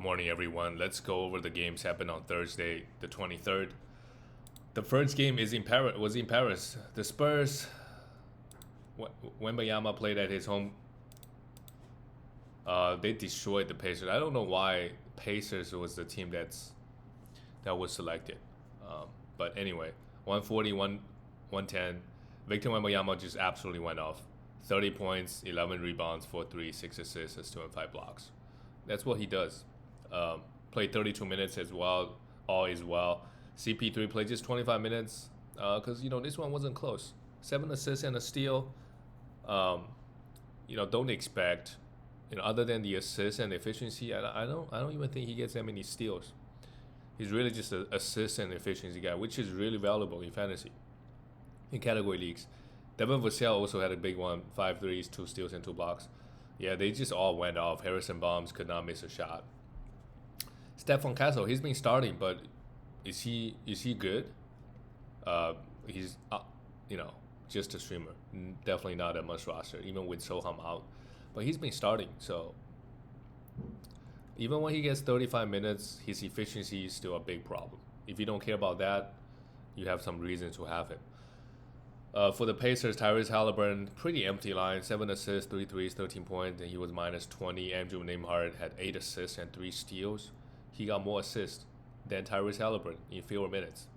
Morning, everyone. Let's go over the games happened on Thursday, the 23rd. The first game was in Paris. The Spurs, Wembayama played at his home. They destroyed the Pacers. I don't know why Pacers was the team that was selected. But anyway, 140, 110. Victor Wembayama just absolutely went off. 30 points, 11 rebounds, 4 3, 6 assists, 2 and 5 blocks. That's what he does. Played 32 minutes as well. All is well. CP3 played just 25 minutes because this one wasn't close. 7 assists and a steal. Don't expect. Other than the assists and efficiency, I don't even think he gets that many steals. He's really just an assist and efficiency guy, which is really valuable in fantasy, in category leagues. Devin Vassell also had a big one, 5 threes, 2 steals, and 2 blocks. Yeah, they just all went off. Harrison Barnes could not miss a shot. Stephon Castle, he's been starting, but is he good? He's just a streamer. Definitely not a must roster, even with Soham out. But he's been starting, so even when he gets 35 minutes, his efficiency is still a big problem. If you don't care about that, you have some reason to have him. For the Pacers, Tyrese Halliburton, pretty empty line, 7 assists, 3 threes, 13 points, and he was minus 20. Andrew Nembhard had 8 assists and 3 steals. He got more assists than Tyrese Halliburton in fewer minutes.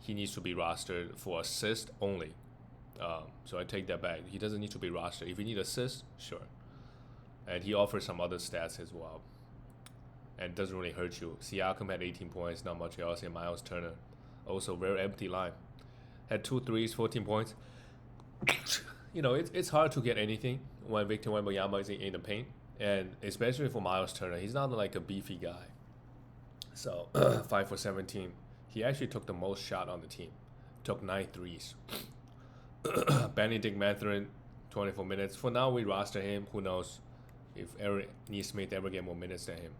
He needs to be rostered for assist only. So I take that back. He doesn't need to be rostered. If you need assists, sure. And he offers some other stats as well. And it doesn't really hurt you. Siakam had 18 points, not much else. And Miles Turner, also very empty line. Had 2 threes, 14 points. It's hard to get anything when Victor Wembanyama is in the paint. And especially for Miles Turner, he's not like a beefy guy. So, 5 for 17. He actually took the most shot on the team. Took 9 threes. Benedict Mathurin, 24 minutes. For now, we roster him. Who knows if Eric Nesmith ever get more minutes than him.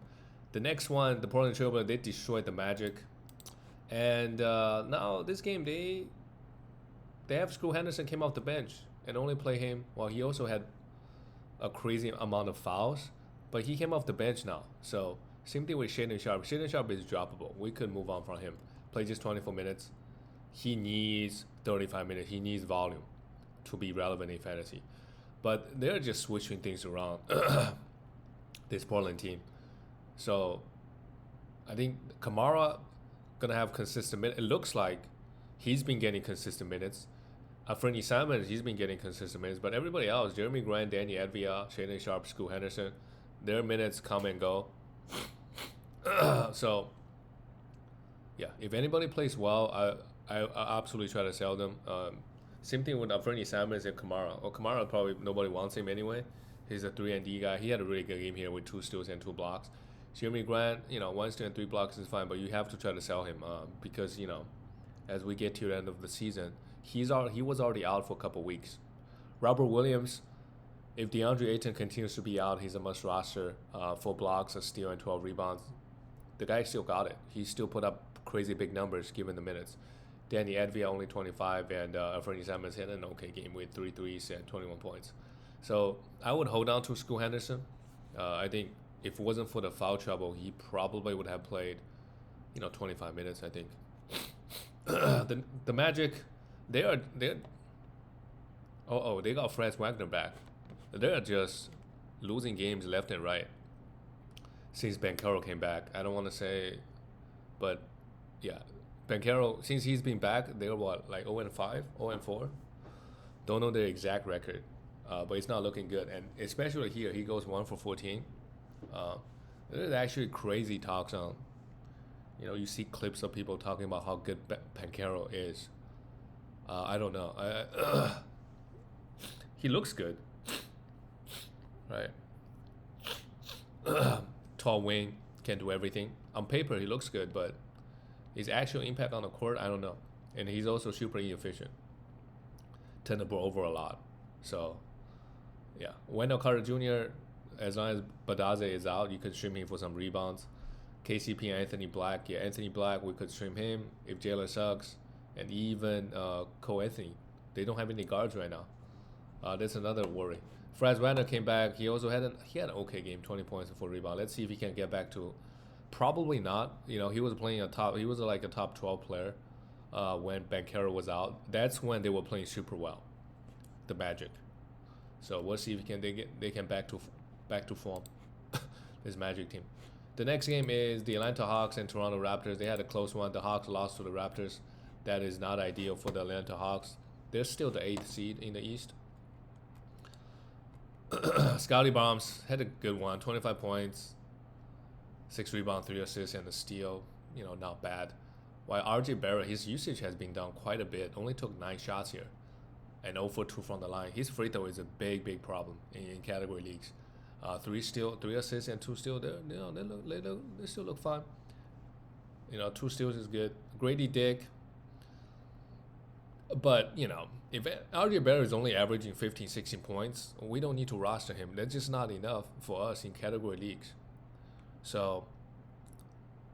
The next one, the Portland Trailblazers, they destroyed the Magic. And now this game, they have Scoot Henderson came off the bench and only play him. Well, he also had a crazy amount of fouls, but he came off the bench now. So same thing with Shaedon Sharpe. Shaedon Sharpe is droppable. We could move on from him. Play just 24 minutes. He needs 35 minutes. He needs volume to be relevant in fantasy. But they're just switching things around, this Portland team. So I think Kamara gonna have consistent minutes. It looks like he's been getting consistent minutes. Anthony Simons, he's been getting consistent minutes. But everybody else, Jeremy Grant, Danny Advia, Shaedon Sharpe, Scoot Henderson, their minutes come and go. So yeah, if anybody plays well, I absolutely try to sell them. Same thing with Anthony Simons and Kamara. Well, Kamara probably nobody wants him anyway. He's a 3-and-D guy. He had a really good game here with 2 steals and 2 blocks. Jeremy Grant, 1 steal and 3 blocks is fine, but you have to try to sell him because as we get to the end of the season, he was already out for a couple weeks. Robert Williams, if DeAndre Ayton continues to be out, he's a must roster. 4 blocks, a steal, and 12 rebounds. The guy still got it. He still put up crazy big numbers given the minutes. Danny Advia only 25, and Anthony Simons had an okay game with 3 threes and 21 points. So I would hold on to Scoot Henderson. I think if it wasn't for the foul trouble, he probably would have played, 25 minutes. I think. the Magic, they got Franz Wagner back. They are just losing games left and right since Banchero came back. I don't want to say, but yeah, Banchero, since he's been back, they're like 0-5, 0-4. Don't know their exact record, but it's not looking good. And especially here, he goes 1 for 14. There's actually crazy talks on. You see clips of people talking about how good Banchero is. I don't know. He looks good, right? Tall wing, can do everything. On paper, he looks good, but his actual impact on the court, I don't know. And he's also super inefficient. Tend to blow over a lot. So, yeah. Wendell Carter Jr., as long as Badaze is out, you could stream him for some rebounds. KCP and Anthony Black. Yeah, Anthony Black, we could stream him if Jalen sucks. And even Cole Anthony. They don't have any guards right now. That's another worry. Franz Wagner came back. He also had an okay game, 20 points and 4 rebound. Let's see if he can get back to. Probably not. He was playing a top. He was like a top 12 player when Banchero was out. That's when they were playing super well, the Magic. So we'll see if they can back to form. This Magic team. The next game is the Atlanta Hawks and Toronto Raptors. They had a close one. The Hawks lost to the Raptors. That is not ideal for the Atlanta Hawks. They're still the 8th seed in the East. Scotty Barnes had a good one, 25 points, 6 rebounds, 3 assists, and a steal. Not bad. While RJ Barrett, his usage has been down quite a bit. Only took 9 shots here, and 0 for 2 from the line. His free throw is a big problem in category leagues. 3 assists, and 2 steals. They still look fine. 2 steals is good. Grady Dick. But, if RJ Barrett is only averaging 15, 16 points, we don't need to roster him. That's just not enough for us in category leagues. So,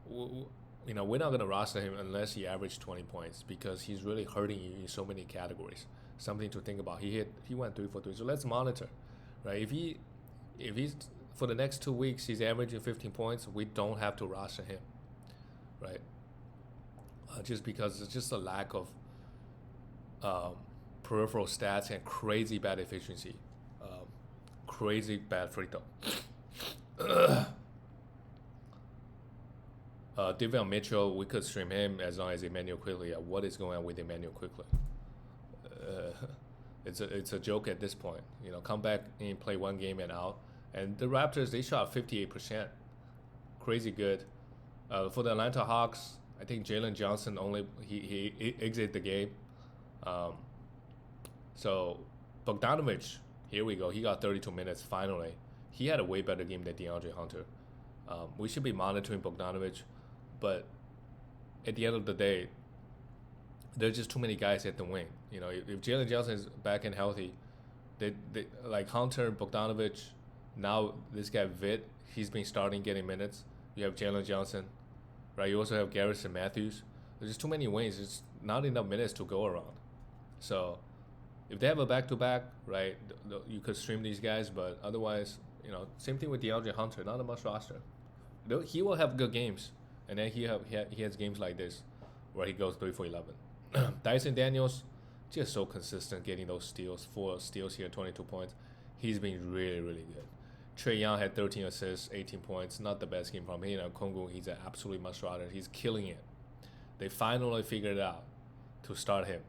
we're not going to roster him unless he averages 20 points because he's really hurting you in so many categories. Something to think about. He went 3 for 3. So let's monitor, right? If he's for the next 2 weeks he's averaging 15 points, we don't have to roster him, right? Just because it's just a lack of peripheral stats and crazy bad efficiency, crazy bad free throw. Davion Mitchell, we could stream him as long as Emmanuel Quickly. What is going on with Emmanuel Quickly? It's a joke at this point. Come back and play one game and out. And the Raptors, they shot 58%, crazy good. For the Atlanta Hawks, I think Jalen Johnson he exited the game. So Bogdanovich, here we go. He got 32 minutes finally. He had a way better game than DeAndre Hunter. We should be monitoring Bogdanovich, but at the end of the day, there's just too many guys at the wing. If Jalen Johnson is back and healthy, they like Hunter, Bogdanovich. Now this guy Vitt, he's been starting getting minutes. You have Jalen Johnson, right? You also have Garrison Matthews. There's just too many wings. There's not enough minutes to go around. So if they have a back-to-back, right, you could stream these guys, but otherwise, same thing with DeAndre Hunter, not a much roster. He will have good games, and then he has games like this where he goes 3 for 11. Dyson Daniels, just so consistent getting those steals, 4 steals here, 22 points. He's been really, really good. Trae Young had 13 assists, 18 points. Not the best game from him. Kongu, he's an absolutely must roster. He's killing it. They finally figured it out to start him,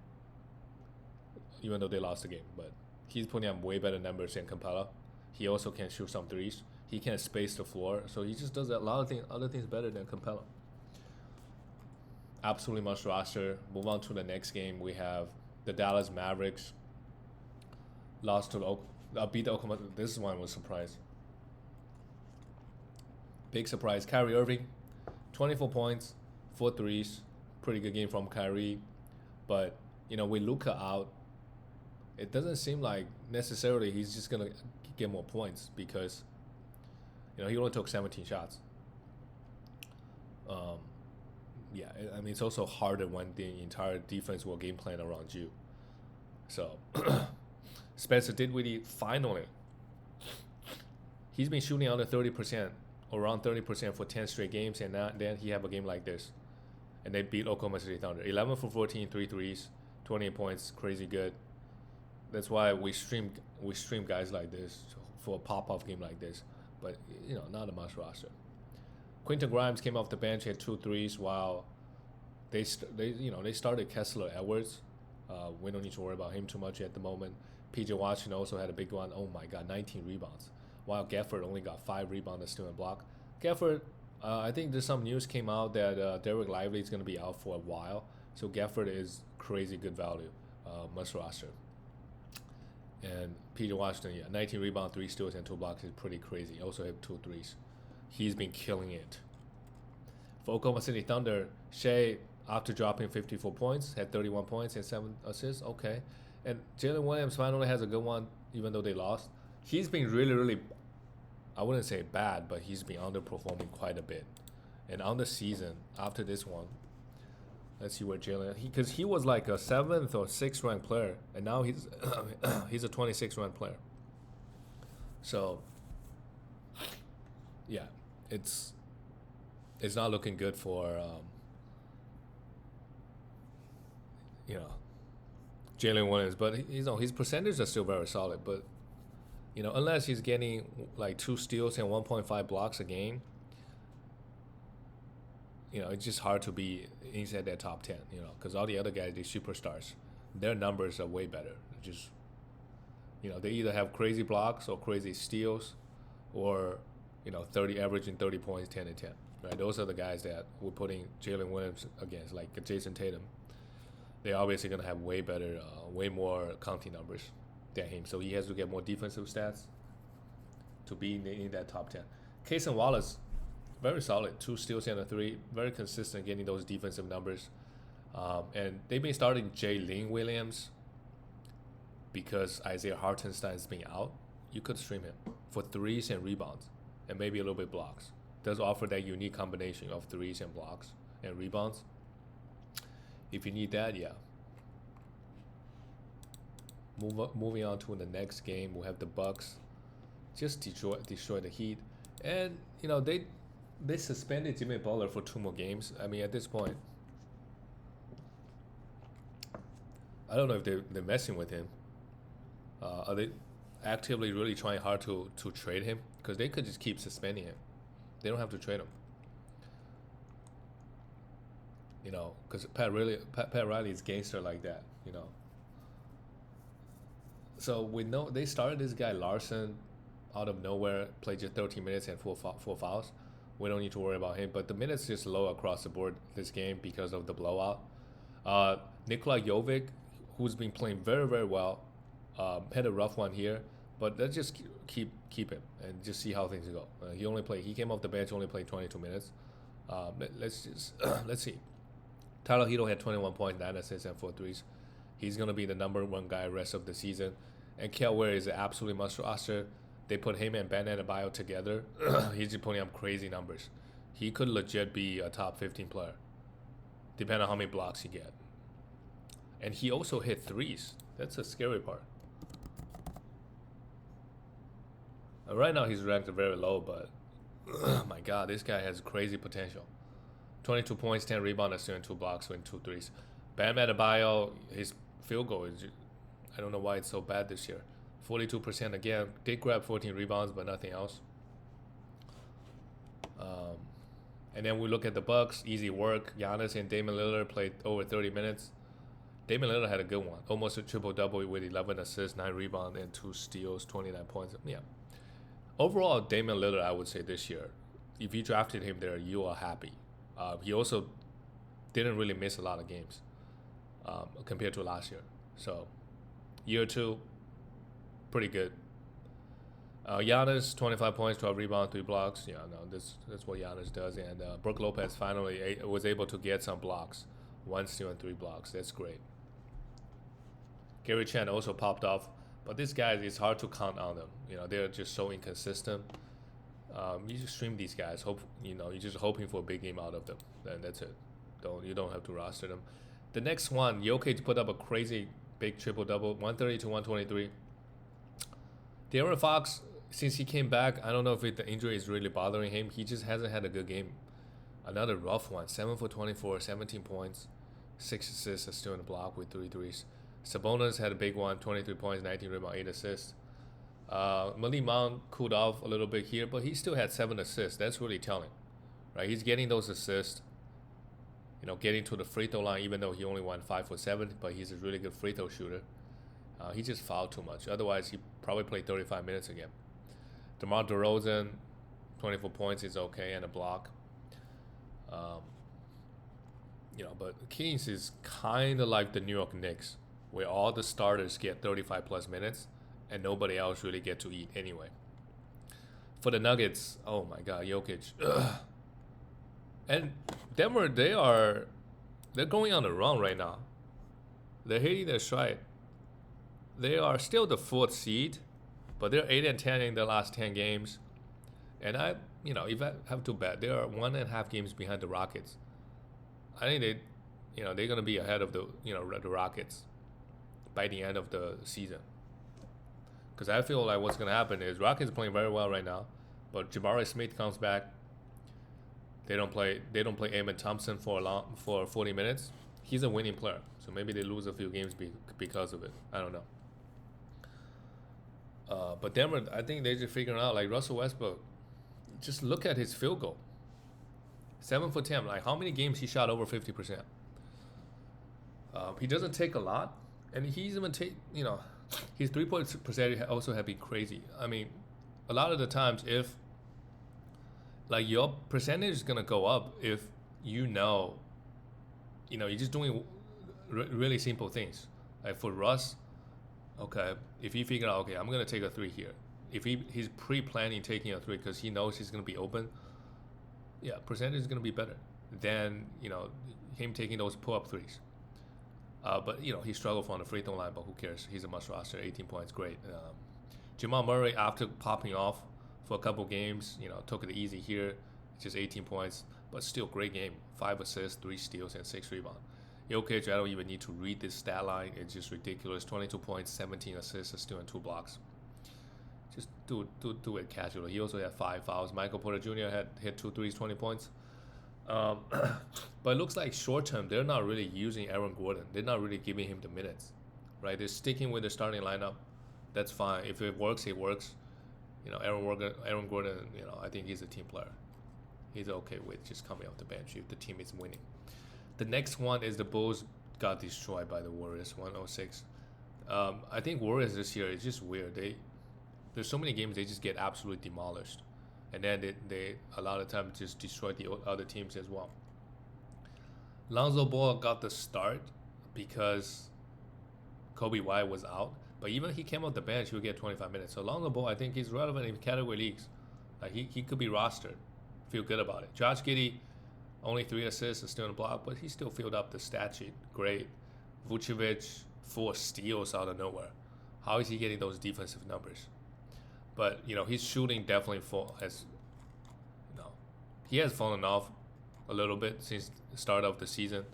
even though they lost the game. But he's putting up way better numbers than Capella. He also can shoot some threes. He can space the floor. So he just does a lot of other things better than Capella. Absolutely must roster. Move on to the next game. We have the Dallas Mavericks. Lost to beat the Oklahoma. This one was a surprise. Big surprise. Kyrie Irving, 24 points, 4 threes. Pretty good game from Kyrie. But, with Luka out, it doesn't seem like necessarily he's just going to get more points because, he only took 17 shots. It's also harder when the entire defense will game plan around you. So, Spencer Dinwiddie, finally, he's been shooting under 30%, around 30% for 10 straight games, and then he have a game like this. And they beat Oklahoma City Thunder. 11 for 14, 3 threes, 28 points, crazy good. That's why we stream guys like this for a pop-off game like this. But, not a must roster. Quentin Grimes came off the bench, had 2 threes, while they started Kessler Edwards. We don't need to worry about him too much at the moment. PJ Washington also had a big one. Oh my God, 19 rebounds. While Gafford only got 5 rebounds and still in block. Gafford, I think there's some news came out that Derek Lively is going to be out for a while. So Gafford is crazy good value, must roster. And PJ Washington, 19 rebounds, 3 steals, and 2 blocks is pretty crazy. He also had 2 threes. He's been killing it. For Oklahoma City Thunder, Shea, after dropping 54 points, had 31 points and 7 assists. Okay. And Jalen Williams finally has a good one, even though they lost. He's been really, really, I wouldn't say bad, but he's been underperforming quite a bit. And on the season, after this one, let's see where Jalen, because he was like a 7th or 6th ranked player, and now he's he's a 26th ranked player. So yeah, it's it's not looking good for you know Jalen Williams, but his percentages are still very solid. But unless he's getting like 2 steals and 1.5 blocks a game, it's just hard to be inside that top 10. Because all the other guys, these superstars, their numbers are way better. Just they either have crazy blocks or crazy steals, or 30 averaging 30 points, 10 and 10. Right, those are the guys that we're putting Jalen Williams against, like Jason Tatum. They're obviously gonna have way better, way more counting numbers than him. So he has to get more defensive stats to be in that top 10. Cason Wallace, very solid, 2 steals and a 3, very consistent getting those defensive numbers. And they've been starting Jalen Williams because Isaiah Hartenstein's been out. You could stream him for threes and rebounds, and maybe a little bit blocks. Does offer that unique combination of threes and blocks and rebounds. If you need that, yeah. Moving on to the next game, we'll have the Bucks just destroy the Heat, and they suspended Jimmy Butler for 2 more games. I mean, at this point, I don't know if they're messing with him. Are they actively really trying hard to trade him? Because they could just keep suspending him. They don't have to trade him. Because Pat Riley is gangster like that. So we know they started this guy Larson out of nowhere, played just 13 minutes and 4 fouls. We don't need to worry about him. But the minutes just low across the board this game because of the blowout. Nikola Jokic, who's been playing very, very well, had a rough one here. But let's just keep him and just see how things go. He came off the bench, only played 22 minutes. Let's see. Tyler Hero had 21 points, 9 assists, and 4 threes. He's gonna be the number 1 guy rest of the season. And Kel Ware is an absolute must roster. They put him and Ben Adebayo together. He's just putting up crazy numbers. He could legit be a top 15 player, depending on how many blocks he get. And he also hit threes. That's the scary part. Right now he's ranked very low, but oh my god, this guy has crazy potential. 22 points, 10 rebounds, and 2 blocks with 2 threes. Bam Adebayo, his field goal is, I don't know why it's so bad this year. 42% again. Did grab 14 rebounds, but nothing else. And then we look at the Bucks, easy work. Giannis and Damian Lillard played over 30 minutes. Damian Lillard had a good one, almost a triple-double with 11 assists, 9 rebounds, and 2 steals, 29 points. Yeah. Overall, Damian Lillard, I would say this year, if you drafted him there, you are happy. He also didn't really miss a lot of games compared to last year. So, year 2, pretty good. Giannis, 25 points, 12 rebounds, 3 blocks. Yeah, no, that's what Giannis does. And Brook Lopez finally was able to get some blocks. 1 steal and 3 blocks. That's great. Gary Trent also popped off. But these guys, it's hard to count on them. They're just so inconsistent. You just stream these guys. You're just hoping for a big game out of them. And that's it. You don't have to roster them. The next one, Jokic put up a crazy big triple-double, 130 to 123. De'Aaron Fox, since he came back, I don't know if the injury is really bothering him. He just hasn't had a good game. Another rough one, 7 for 24, 17 points, 6 assists, a steal and a block with 3 threes. Sabonis had a big one, 23 points, 19 rebounds, 8 assists. Malik Monk cooled off a little bit here, but he still had 7 assists. That's really telling, right? He's getting those assists, getting to the free throw line, even though he only went 5 for 7, but he's a really good free throw shooter. He just fouled too much. Otherwise, he probably played 35 minutes again. DeMar DeRozan, 24 points is okay, and a block. But Kings is kind of like the New York Knicks, where all the starters get 35 plus minutes and nobody else really get to eat anyway. For the Nuggets, oh my god, Jokic. And Denver, they're going on the run right now. They're hitting their stride. They are still the 4th seed, but they're 8 and 10 in the last 10 games. And if I have to bet, they are 1.5 games behind the Rockets. I think they're going to be ahead of the Rockets by the end of the season. Because I feel like what's gonna happen is Rockets are playing very well right now, but Jabari Smith comes back. They don't play Amen Thompson for 40 minutes. He's a winning player, so maybe they lose a few games because of it. I don't know. But Denver, I think they're just figuring out like Russell Westbrook. Just look at his field goal. 7 for 10. Like how many games he shot over 50%? He doesn't take a lot, and he's even his 3-point percentage also have been crazy. I mean, a lot of the times if like your percentage is gonna go up if you're just doing really simple things. Like for Russ, okay, if he figure out, okay, I'm gonna take a 3 here. If he's pre-planning taking a 3 because he knows he's gonna be open, yeah, percentage is gonna be better than him taking those pull-up 3s. But he struggled from the free throw line, but who cares? He's a must roster. 18 points, great. Jamal Murray, after popping off for a couple games, took it easy here, just 18 points, but still great game. 5 assists, 3 steals, and 6 rebounds. Jokic, I don't even need to read this stat line. It's just ridiculous. 22 points, 17 assists, a steal, and 2 blocks. Just do it casually. He also had 5 fouls. Michael Porter Jr. had hit 2 threes, 20 points. But it looks like short term they're not really using Aaron Gordon. They're not really giving him the minutes, right? They're sticking with the starting lineup. That's fine. If it works, it works. Aaron Gordon. I think he's a team player. He's okay with just coming off the bench if the team is winning. The next one is the Bulls got destroyed by the Warriors, 106. I think Warriors this year is just weird. There's so many games they just get absolutely demolished. And then they a lot of times just destroy the other teams as well. Lonzo Ball got the start because Kobe White was out. But even he came off the bench, he would get 25 minutes. So Lonzo Ball, I think he's relevant in category leagues. Like he could be rostered. Feel good about it. Josh Giddey, only 3 assists and still in the block, but he still filled up the stat sheet. Great. Vucevic, 4 steals out of nowhere. How is he getting those defensive numbers? But his shooting definitely he has fallen off a little bit since the start of the season.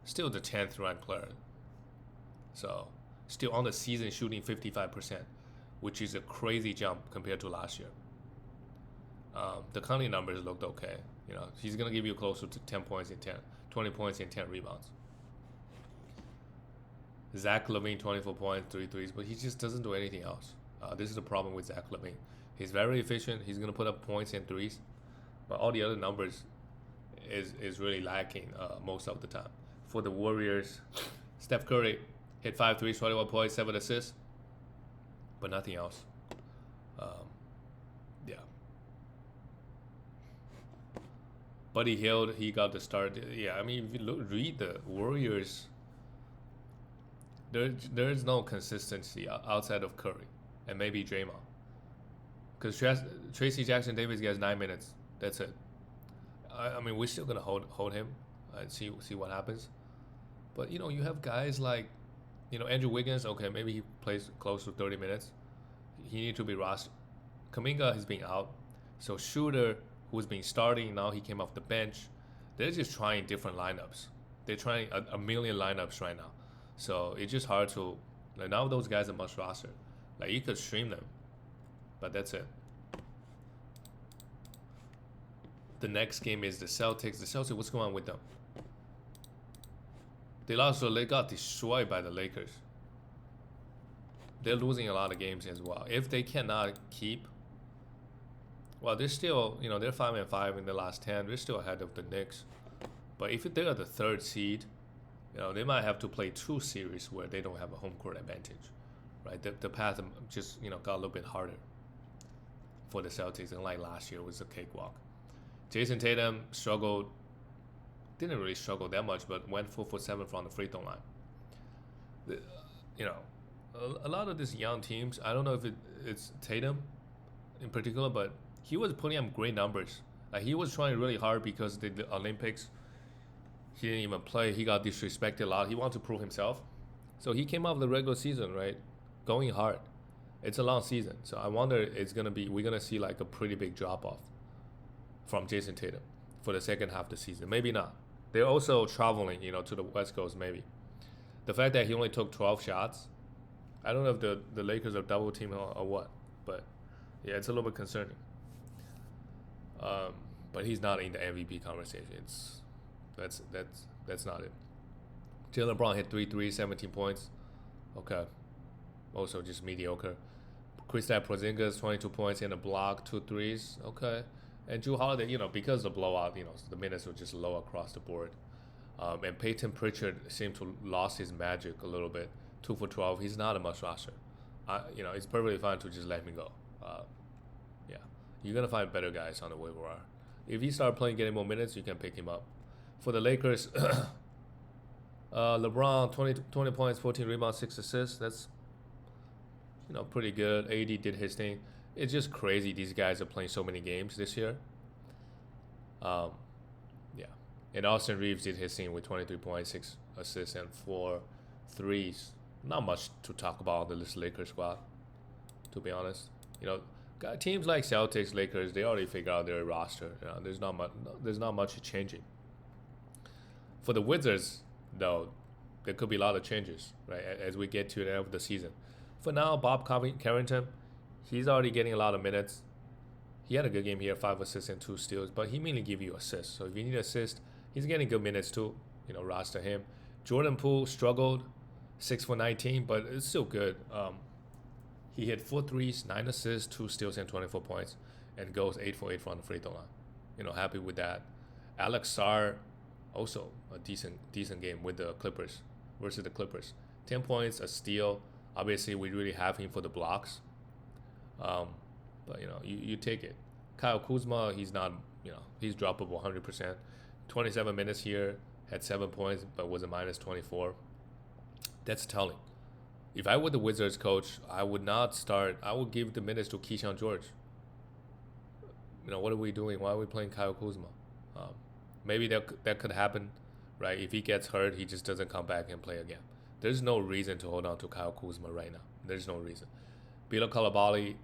Still the 10th ranked player. So still on the season shooting 55%, which is a crazy jump compared to last year. The counting numbers looked okay. He's gonna give you closer to 10 points in 20 points and 10 rebounds. Zach LaVine, 24 points, 3 threes, but he just doesn't do anything else. This is the problem with Zach LaVine. He's very efficient. He's gonna put up points and threes, but all the other numbers is really lacking most of the time. For the Warriors, Steph Curry hit 5 threes, 21 points, 7 assists, but nothing else. Yeah. Buddy Hield, he got the start. Yeah, I mean, if you read the Warriors, there is no consistency outside of Curry and maybe Draymond. Because Tracy Jackson Davis gets 9 minutes. That's it. I mean, we're still gonna hold him and see what happens. But you have guys like Andrew Wiggins. Okay, maybe he plays close to 30 minutes. He needs to be rostered. Kuminga has been out, so Shooter, who's been starting, now he came off the bench. They're just trying different lineups. They're trying a million lineups right now. So it's just hard to now those guys are must roster. Like you could stream them, but that's it. The next game is the Celtics. The Celtics, what's going on with them? They lost, so they got destroyed by the Lakers. They're losing a lot of games as well. If they cannot keep, well, they're still, they're 5-5 in the last 10. They're still ahead of the Knicks. But if they are the 3rd seed, they might have to play 2 series where they don't have a home court advantage, right? The path just, got a little bit harder for the Celtics, and like last year it was a cakewalk. Jason Tatum struggled, didn't really struggle that much, but went 4 for 7 from the free throw line. A lot of these young teams, I don't know if it's Tatum in particular, but he was putting up great numbers. Like he was trying really hard because the Olympics, he didn't even play. He got disrespected a lot. He wanted to prove himself. So he came out of the regular season, right, going hard. It's a long season. So I wonder we're going to see like a pretty big drop-off from Jason Tatum for the second half of the season. Maybe not. They're also traveling, to the West Coast maybe. The fact that he only took 12 shots, I don't know if the Lakers are double team or what, but yeah, it's a little bit concerning. Um, but he's not in the MVP conversation. That's not it. Jalen Brown hit 3 17 points. Okay, also just mediocre. Kristaps Porzingis 22 points and a block, 2 threes. Okay, and Drew Holiday, because of the blowout, the minutes were just low across the board. And Peyton Pritchard seemed to lost his magic a little bit. 2 for 12. He's not a must roster. It's perfectly fine to just let him go. Yeah, you're gonna find better guys on the waiver wire. If he start playing, getting more minutes, you can pick him up. For the Lakers, LeBron 20 points, 14 rebounds, 6 assists. That's pretty good. AD did his thing. It's just crazy. These guys are playing so many games this year. Yeah. And Austin Reeves did his thing with 23 points, 6 assists, and 4 threes. Not much to talk about on this Lakers squad, to be honest. Teams like Celtics, Lakers, they already figured out their roster. There's not much changing. For the Wizards, though, there could be a lot of changes, right, as we get to the end of the season. For now, Bob Carrington, he's already getting a lot of minutes. He had a good game here, 5 assists and 2 steals, but he mainly give you assists. So if you need assist, he's getting good minutes too. Roster him. Jordan Poole struggled, 6 for 19, but it's still good. He hit 4 threes, 9 assists, 2 steals, and 24 points, and goes 8 for 8 from the free throw line. Happy with that. Alex Sarr, also a decent game with the Clippers versus the Clippers. 10 points, a steal. Obviously, we really have him for the blocks. But you take it. Kyle Kuzma, he's not, he's droppable 100%. 27 minutes here, had 7 points, but was a minus 24. That's telling. If I were the Wizards coach, I would not start. I would give the minutes to Keyshawn George. What are we doing? Why are we playing Kyle Kuzma? Maybe that could happen, right? If he gets hurt, he just doesn't come back and play again. There's no reason to hold on to Kyle Kuzma right now. There's no reason. Bilo Coulibaly,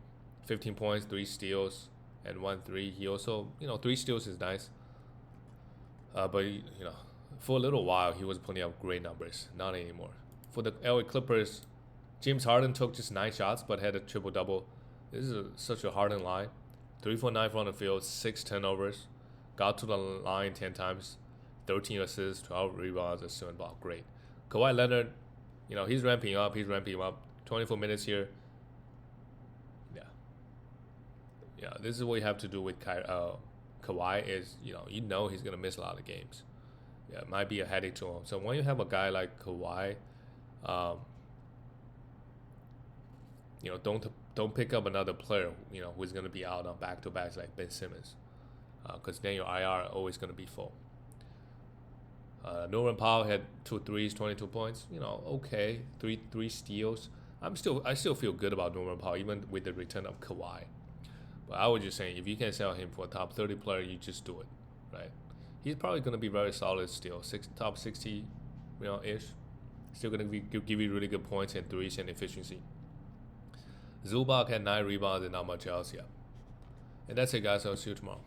15 points, 3 steals, and 1 3. He also, 3 steals is nice. But for a little while, he was putting up great numbers. Not anymore. For the LA Clippers, James Harden took just 9 shots, but had a triple-double. This is such a Harden line. 3 for 9 from the field, 6 turnovers. Got to the line 10 times. 13 assists, 12 rebounds, a 7 block. Great. Kawhi Leonard, he's ramping up. 24 minutes here. Yeah, this is what you have to do with Kawhi is, he's going to miss a lot of games. Yeah, it might be a headache to him. So when you have a guy like Kawhi, don't pick up another player, who's going to be out on back-to-backs like Ben Simmons. Because then your IR always going to be full. Norman Powell had 2 threes, 22 points. Okay, three steals. I still feel good about Norman Powell, even with the return of Kawhi. But I was just saying, if you can sell him for a top 30 player, you just do it, right? He's probably going to be very solid still, top 60, ish. Still going to give you really good points and threes and efficiency. Zubac had 9 rebounds and not much else yet. And that's it, guys. I'll see you tomorrow.